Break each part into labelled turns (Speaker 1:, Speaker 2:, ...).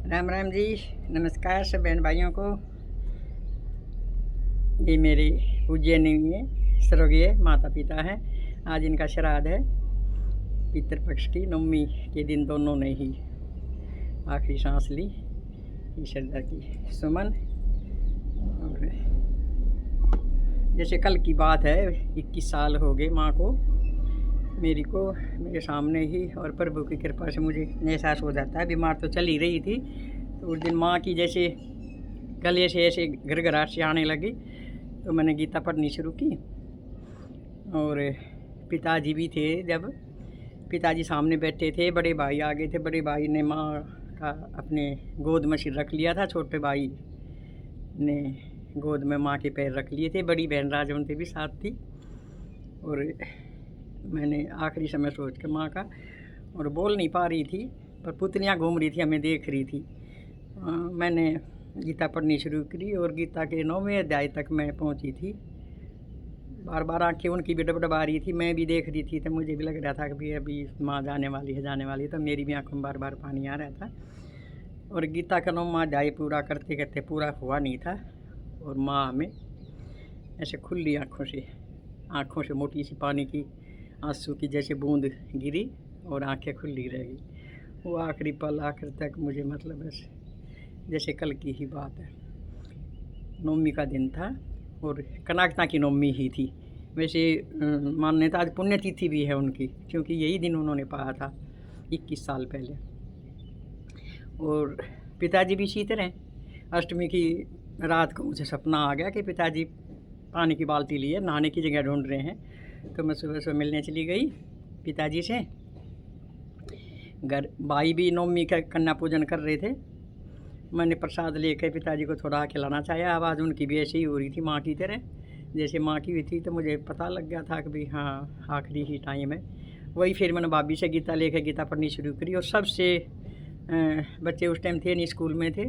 Speaker 1: राम राम जी। नमस्कार सब बहन भाइयों को। ये मेरे पूज्यनीय स्वर्गीय माता पिता हैं। आज इनका श्राद्ध है। पितृपक्ष की नवमी के दिन दोनों ने ही आखिरी सांस ली। श्रद्धा की सुमन। और जैसे कल की बात है, 21 साल हो गए माँ को, मेरी को, मेरे सामने ही। और प्रभु की कृपा से मुझे एहसास हो जाता है, बीमार तो चल ही रही थी। तो उस दिन माँ की जैसे गले से ऐसे घरघराहट से आने लगी, तो मैंने गीता पढ़नी शुरू की। और पिताजी भी थे। जब पिताजी सामने बैठे थे, बड़े भाई आ गए थे। बड़े भाई ने माँ का अपने गोद में सिर रख लिया था। छोटे भाई ने गोद में माँ के पैर रख लिए थे। बड़ी बहन राजवंती भी साथ थी। और मैंने आखिरी समय सोच के माँ का, और बोल नहीं पा रही थी, पर पुतलियाँ घूम रही थी, हमें देख रही थी। मैंने गीता पढ़नी शुरू करी और गीता के 9वें अध्याय तक मैं पहुँची थी। बार बार आँखें उनकी भी डब आ रही थी, मैं भी देख रही थी। तो मुझे भी लग रहा था कि अभी माँ जाने वाली है। तो मेरी भी आँखों में बार बार पानी आ रहा था। और गीता का 9वां अध्याय पूरा करते करते पूरा हुआ नहीं था, और माँ हमें ऐसे खुली आँखों से मोटी सी पानी की आंसू की जैसे बूंद गिरी और आंखें खुली रह गई। वो आखिरी पल आखिर तक मुझे मतलब ऐसे जैसे कल की ही बात है। नवमी का दिन था और कनाकता की नवमी ही थी। वैसे मान्यता आज पुण्यतिथि भी है उनकी, क्योंकि यही दिन उन्होंने पाया था 21 साल पहले। और पिताजी भी इसी तरह अष्टमी की रात को मुझे सपना आ गया कि पिताजी पानी की बाल्टी लिए नहाने की जगह ढूंढ रहे हैं। तो मैं सुबह मिलने चली गई पिताजी से। घर भाई भी नवमी का कन्या पूजन कर रहे थे। मैंने प्रसाद लेकर पिताजी को थोड़ा खिलाना चाहा। आवाज़ उनकी भी ऐसी ही हो रही थी माँ की तरह, जैसे माँ की हुई थी। तो मुझे पता लग गया था कि भाई हाँ, आखिरी ही टाइम है। वही फिर मैंने भाभी से गीता लेकर गीता पढ़नी शुरू करी। और सबसे बच्चे उस टाइम थे नहीं, स्कूल में थे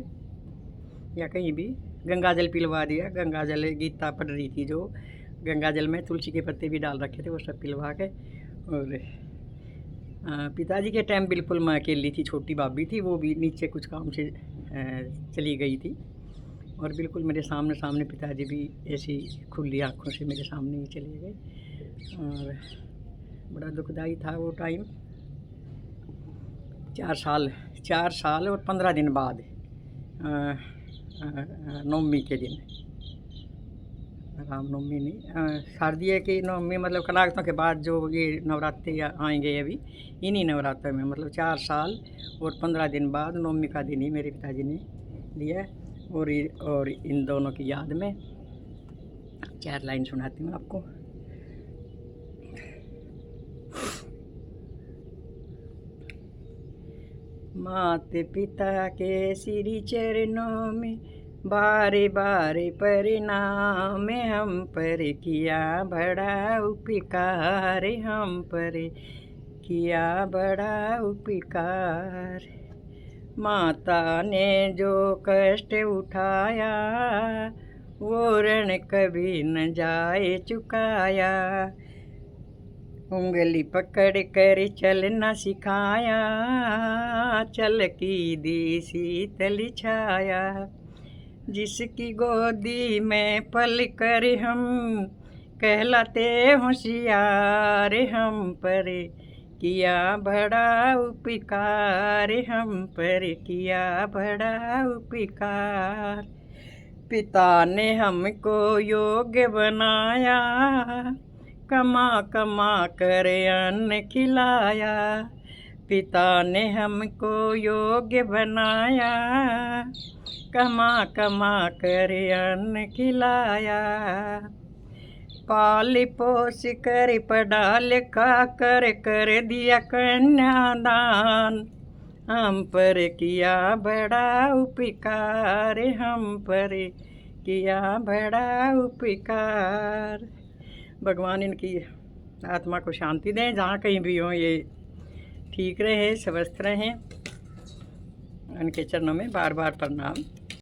Speaker 1: या कहीं भी, गंगा जल पिलवा दिया। गंगा जल गीता पढ़ रही थी जो, गंगा जल में तुलसी के पत्ते भी डाल रखे थे, वो सब पिलवा के। और पिताजी के टाइम बिल्कुल मैं अकेली थी। छोटी भाभी थी, वो भी नीचे कुछ काम से चली गई थी। और बिल्कुल मेरे सामने पिताजी भी ऐसी खुली आँखों से मेरे सामने ही चले गए। और बड़ा दुखदाई था वो टाइम। 4 साल और 15 दिन बाद नवमी के दिन, रामनवमी नहीं, शारदीय की नवमी, मतलब कलागतों के बाद जो ये नवरात्रि आएंगे अभी, इन्हीं नवरात्र में, मतलब 4 साल और 15 दिन बाद नवमी का दिन ही मेरे पिताजी ने लिया। और इन दोनों की याद में 4 लाइन सुनाती हूँ आपको। माता पिता के श्री चरणों में बारे बारे परिणाम, हम पर किया बड़ा उपकार, हम पर किया बड़ा उपकार। माता ने जो कष्ट उठाया, वो ऋण कभी न जाए चुकाया। उंगली पकड़ कर चलना सिखाया, चल की दी शीतल छाया। जिसकी गोदी में पल कर हम कहलाते होशियार, हम पर किया बड़ा उपकार, हम पर किया बड़ा उपकार। पिता ने हमको योग्य बनाया, कमा कमा कर अन्न खिलाया। पिता ने हमको योग्य बनाया, कमा कमा कर अन्न खिलाया। पाल पोस कर पढ़ा लिखा कर दिया कन्यादान, हम पर किया बड़ा उपकार, हम पर किया बड़ा उपकार। भगवान इनकी आत्मा को शांति दें, जहाँ कहीं भी हों, ये ठीक रहें, स्वस्थ रहें। उनके चरणों में बार बार प्रणाम।